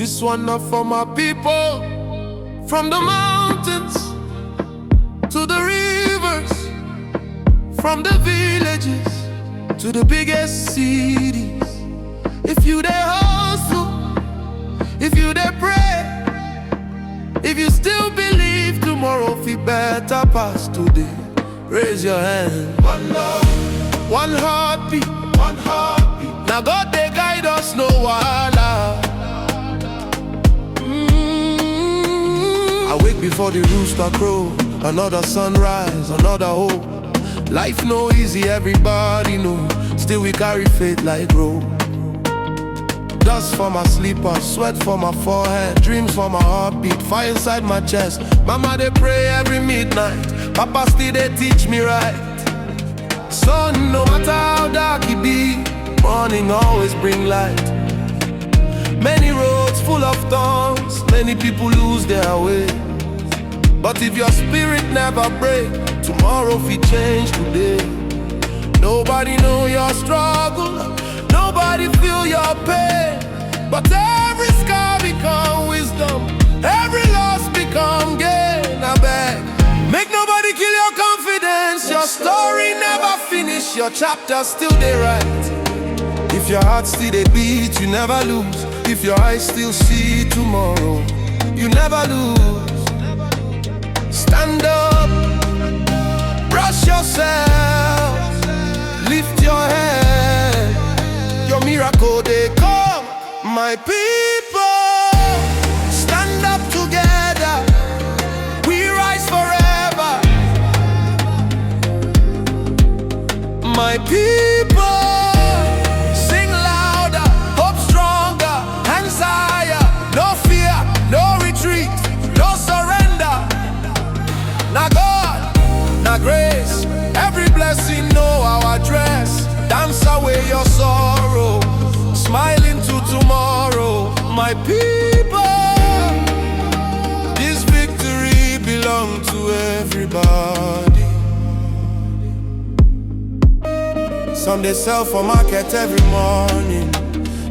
This one not for my people. From the mountains to the rivers, from the villages to the biggest cities. If you there hustle, if you there pray, if you still believe tomorrow feel better past today, raise your hand. One love, one heartbeat, one heartbeat. Now God they guide us, no wahala. I wake before the rooster crow, another sunrise, another hope. Life no easy, everybody know. Still we carry faith like rope. Dust for my sleepers, sweat for my forehead, dreams for my heartbeat, fire inside my chest. Mama they pray every midnight, Papa still they teach me right. Sun, no matter how dark it be, morning always bring light. Many roads full of thorns, many people lose their way. But if your spirit never break, tomorrow fi change today. Nobody know your struggle, nobody feel your pain. But every scar become wisdom, every loss become gain. I beg, make nobody kill your confidence. Your story never finish, your chapter still they write. If your heart still they beat, you never lose. If your eyes still see tomorrow, you never lose. Stand up, brush yourself, lift your head. Your miracle they come, my people. Stand up together, we rise forever. My people, sing louder, hope stronger, hands higher. No fear, no retreat, no surrender. Now God, now grace, every blessing know our address. Dance away your sorrow, smile into tomorrow. My people, this victory belongs to everybody. Some they sell for market every morning,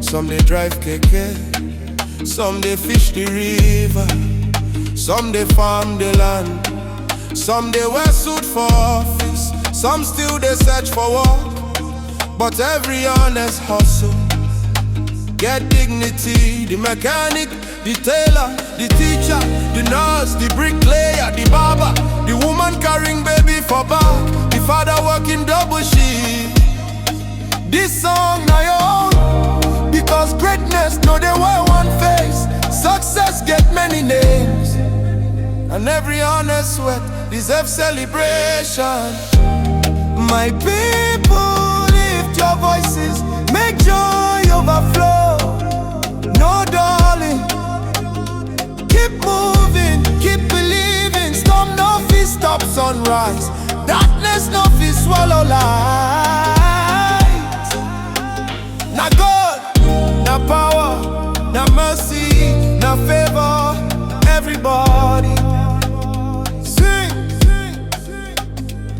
some they drive keke, some they fish the river, some they farm the land. Some they wear suit for office, some still they search for work. But every honest hustle get dignity. The mechanic, the tailor, the teacher, the nurse, the bricklayer, the barber, the woman carrying baby for back, the father working double shift. This song now your own, because greatness no they wear one face. Success get many names, and every honest sweat deserves celebration. My people, lift your voices, make joy overflow. No darling, keep moving, keep believing. Storm no fit stop sunrise, darkness no fit swallow light. Now God, now power, now mercy, now favor, everybody.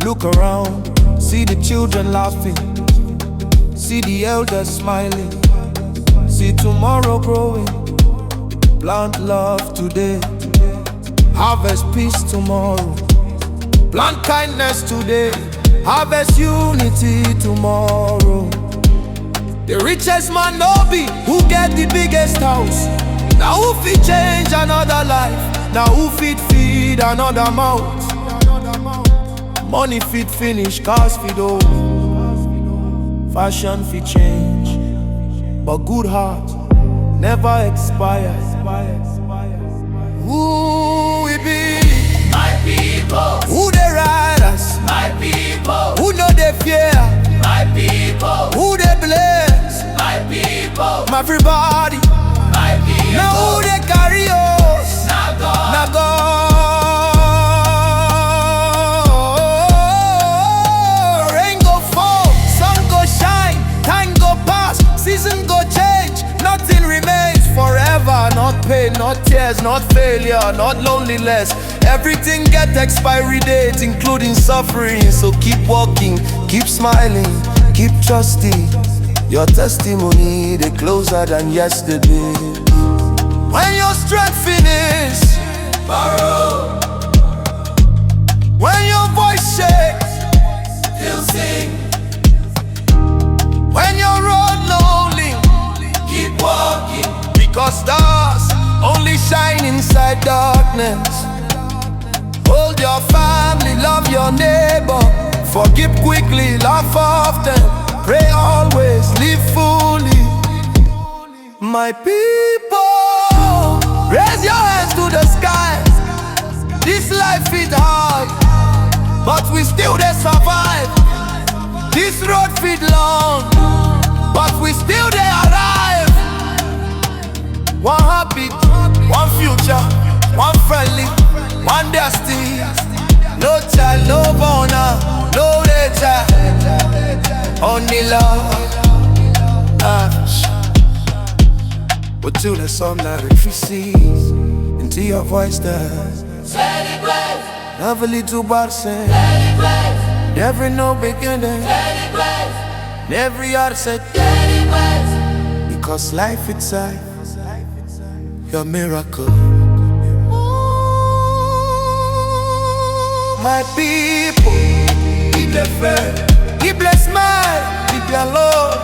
Look around, see the children laughing, see the elders smiling, see tomorrow growing. Plant love today, harvest peace tomorrow. Plant kindness today, harvest unity tomorrow. The richest man no be who get the biggest house. Now who fit change another life, now who fit feed another mouth. Money fit finish, cars fit old, fashion fit change, but good heart never expires. Who we be? My people. Who they ride us? My people. Who know they fear? My people. Who they bless? My people. Everybody. My people. Now who they carry us? Now God. Now God. Season go change, nothing remains forever. Not pain, not tears, not failure, not loneliness. Everything get expiry date, including suffering. So keep walking, keep smiling, keep trusting. Your testimony, they closer than yesterday. When your strength finish, Borrow, when your voice shakes, still sing. when your road lonely, Keep walking. because stars only shine inside darkness. Hold your family, love your neighbor, forgive quickly, laugh often, pray always, live fully. My people, raise your hands to the sky. This life is hard, but we still dey survive. This road fit long, but we still dey arrive. One heartbeat, one future, one friendly, one destiny. No child, no borner, no nature, only love. But till the sunlight receives into your voice that Celebrate, never little bad saying, celebrate, never no beginning, celebrate, every heart said, celebrate. because life itself, your miracle. My people, Keep the faith, keep the smile, keep your love.